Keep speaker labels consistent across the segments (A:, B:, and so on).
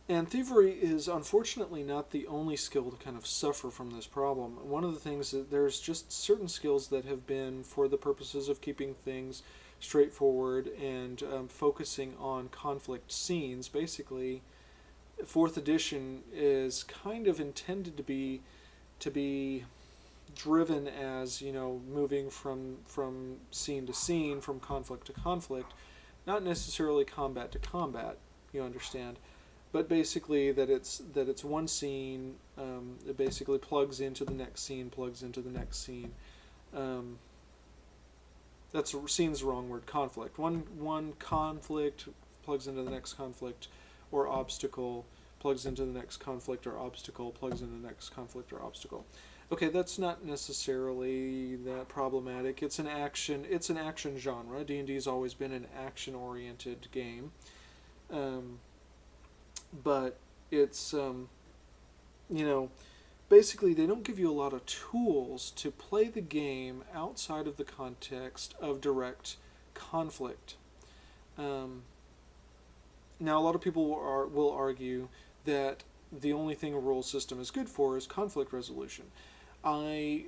A: And thievery is unfortunately not the only skill to kind of suffer from this problem. One of the things that there's just certain skills that have been for the purposes of keeping things straightforward and focusing on conflict scenes. Basically, fourth edition is kind of intended to be driven as, moving from scene to scene, from conflict to conflict, not necessarily combat to combat. You understand, but basically that it's one scene. It basically plugs into the next scene, plugs into the next scene. Um, that's scene's the wrong word. Conflict. One conflict plugs into the next conflict, or obstacle plugs into the next conflict, or obstacle plugs into the next conflict or obstacle. Okay, that's not necessarily that problematic. It's an action. It's an action genre. D&D has always been an action-oriented game, um, but it's you know basically they don't give you a lot of tools to play the game outside of the context of direct conflict. Um, Now, a lot of people will argue that the only thing a rule system is good for is conflict resolution. I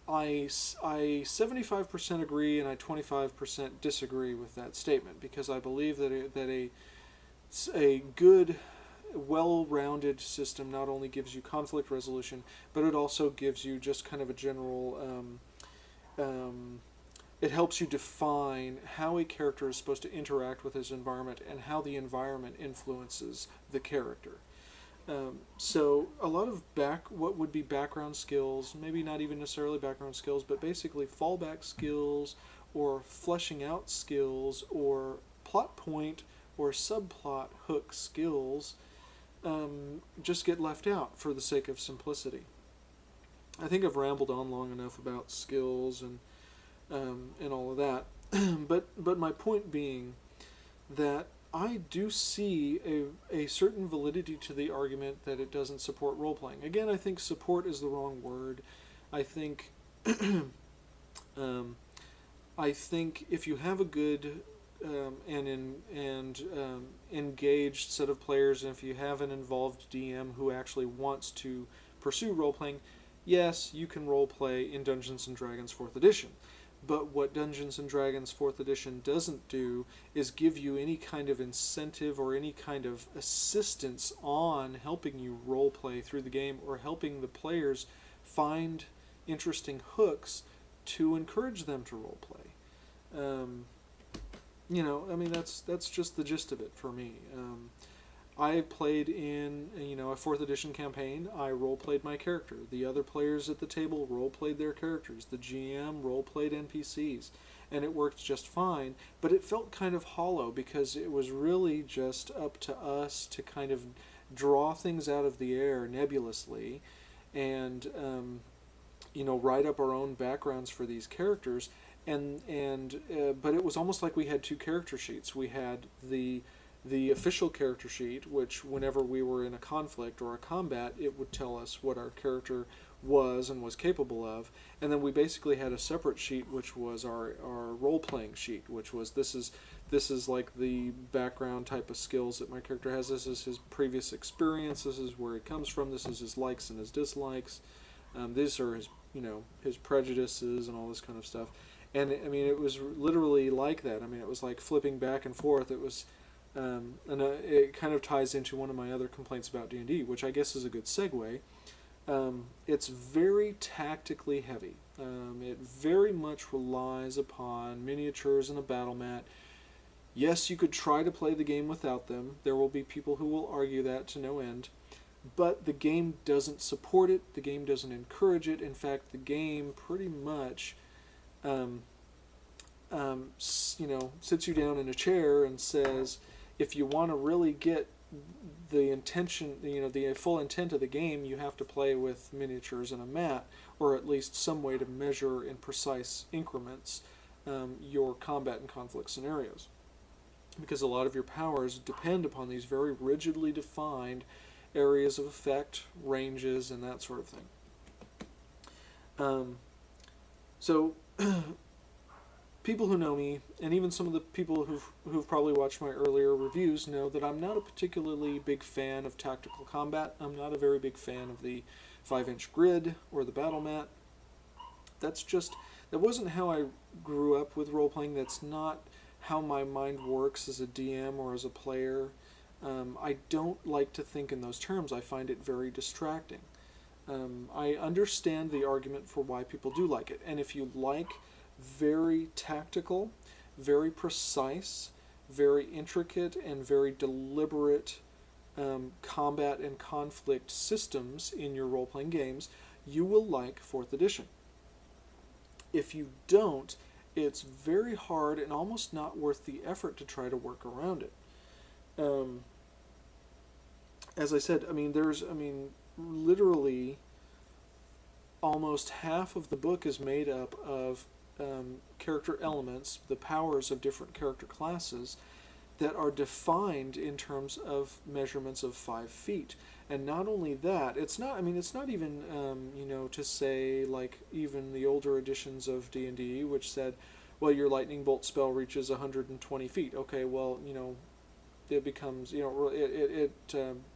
A: I 75% agree and I 25% disagree with that statement, because I believe that a good, well-rounded system not only gives you conflict resolution, but it also gives you just kind of a general. It helps you define how a character is supposed to interact with his environment and how the environment influences the character. So a lot of what would be background skills, maybe not even necessarily background skills, but basically fallback skills or fleshing out skills or plot point or subplot hook skills, just get left out for the sake of simplicity. I think I've rambled on long enough about skills and all of that, but my point being that I do see a certain validity to the argument that it doesn't support role playing. Again, I think support is the wrong word. I think um, I think if you have a good engaged set of players, and if you have an involved DM who actually wants to pursue role playing, yes, you can role play in Dungeons and Dragons 4th edition. But what Dungeons and Dragons 4th edition doesn't do is give you any kind of incentive or any kind of assistance on helping you role play through the game, or helping the players find interesting hooks to encourage them to role play. I mean, that's just the gist of it for me. I played in a 4th edition campaign. I role played my character. The other players at the table role played their characters. The GM role played NPCs, and it worked just fine. But it felt kind of hollow, because it was really just up to us to kind of draw things out of the air nebulously, and write up our own backgrounds for these characters. But it was almost like we had two character sheets. We had the official character sheet, which whenever we were in a conflict or a combat, it would tell us what our character was and was capable of. And then we basically had a separate sheet, which was our role-playing sheet, which was this is like the background type of skills that my character has. This is his previous experience. This is where he comes from. This is his likes and his dislikes. These are his prejudices and all this kind of stuff. And I mean, it was literally like that. I mean, it was like flipping back and forth. It was it kind of ties into one of my other complaints about D&D, which I guess is a good segue. It's very tactically heavy. It very much relies upon miniatures and a battle mat. Yes, you could try to play the game without them. There will be people who will argue that to no end. But the game doesn't support it. The game doesn't encourage it. In fact, the game pretty much sits you down in a chair and says, if you want to really get the intention, the full intent of the game, you have to play with miniatures and a mat, or at least some way to measure in precise increments your combat and conflict scenarios. Because a lot of your powers depend upon these very rigidly defined areas of effect, ranges, and that sort of thing. So people who know me, and even some of the people who've probably watched my earlier reviews, know that I'm not a particularly big fan of tactical combat. I'm not a very big fan of the 5-inch grid or the battle mat. That wasn't how I grew up with role playing. That's not how my mind works as a DM or as a player. I don't like to think in those terms. I find it very distracting. I understand the argument for why people do like it, and if you like very tactical, very precise, very intricate, and very deliberate combat and conflict systems in your role-playing games, you will like 4th edition. If you don't, it's very hard and almost not worth the effort to try to work around it. As I said, literally almost half of the book is made up of character elements, the powers of different character classes, that are defined in terms of measurements of 5 feet. And not only that, it's not even, to say like even the older editions of D&D, which said, well, your lightning bolt spell reaches 120 feet. Okay, well, it becomes, it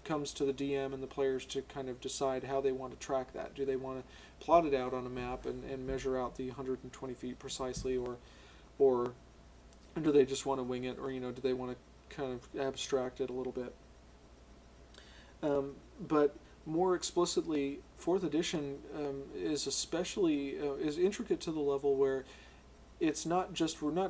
A: comes to the DM and the players to kind of decide how they want to track that. Do they want to plot it out on a map and measure out the 120 feet precisely, or do they just want to wing it, or do they want to kind of abstract it a little bit? But more explicitly, 4th edition is especially is intricate to the level where we're not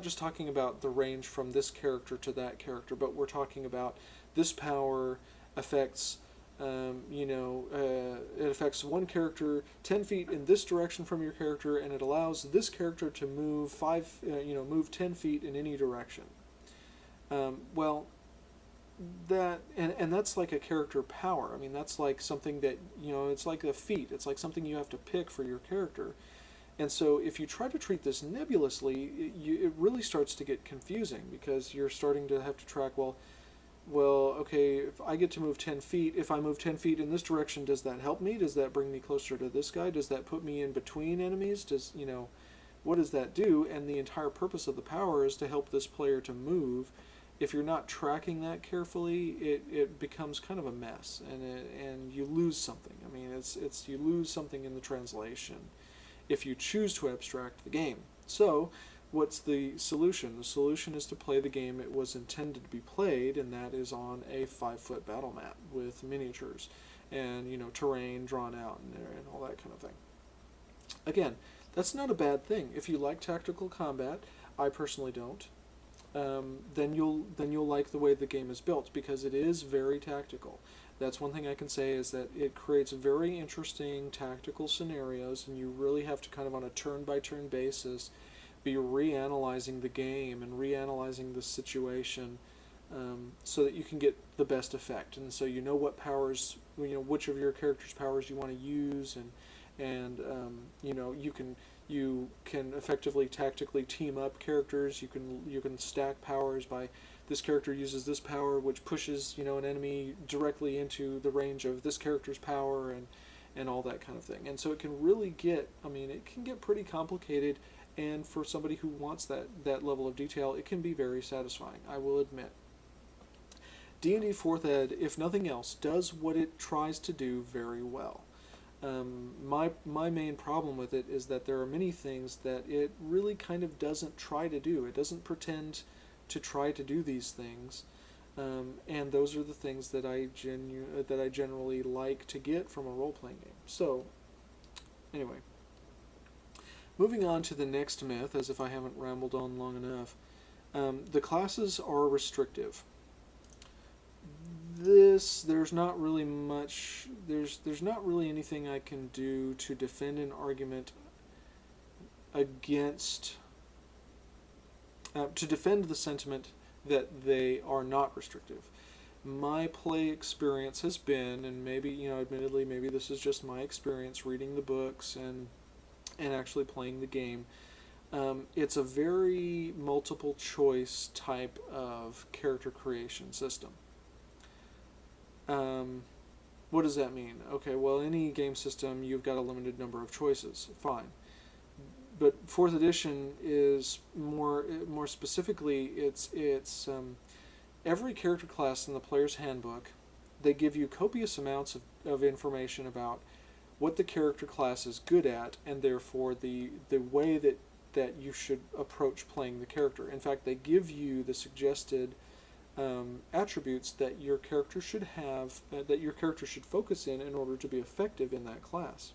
A: just talking about the range from this character to that character, but we're talking about this power affects it affects one character 10 feet in this direction from your character, and it allows this character to move move 10 feet in any direction. That's like a character power. I mean, that's like something that, it's like a feat. It's like something you have to pick for your character. And so if you try to treat this nebulously, it really starts to get confusing, because you're starting to have to track, well, okay, if I get to move 10 feet, if I move 10 feet in this direction, does that help me? Does that bring me closer to this guy? Does that put me in between enemies? What does that do? And the entire purpose of the power is to help this player to move. If you're not tracking that carefully, it becomes kind of a mess, and you lose something. I mean, you lose something in the translation if you choose to abstract the game. So, what's the solution? The solution is to play the game it was intended to be played, and that is on a 5-foot battle map with miniatures and terrain drawn out and all that kind of thing. Again, that's not a bad thing. If you like tactical combat, I personally don't. Then you'll like the way the game is built, because it is very tactical. That's one thing I can say, is that it creates very interesting tactical scenarios, and you really have to kind of on a turn-by-turn basis be reanalyzing the game and reanalyzing the situation, so that you can get the best effect. And so what powers, which of your character's powers you want to use, and you can effectively tactically team up characters. You can stack powers by, this character uses this power, which pushes an enemy directly into the range of this character's power, and all that kind of thing. And so it can really get, it can get pretty complicated, and for somebody who wants that level of detail, it can be very satisfying, I will admit. D&D 4th Ed, if nothing else, does what it tries to do very well. My main problem with it is that there are many things that it really kind of doesn't try to do. It doesn't pretend to try to do these things, and those are the things that I generally like to get from a role-playing game. So, anyway, moving on to the next myth, as if I haven't rambled on long enough. The classes are restrictive. There's not really much, there's not really anything I can do to defend an argument against, to defend the sentiment that they are not restrictive. My play experience has been, and maybe, admittedly, maybe this is just my experience reading the books and actually playing the game, it's a very multiple choice type of character creation system. What does that mean? Okay, well, any game system, you've got a limited number of choices. Fine. but fourth edition is more specifically, it's every character class in the player's handbook. They give you copious amounts of information about what the character class is good at, and therefore the way that you should approach playing the character. In fact, they give you the suggested attributes that your character should have, that your character should focus in order to be effective in that class.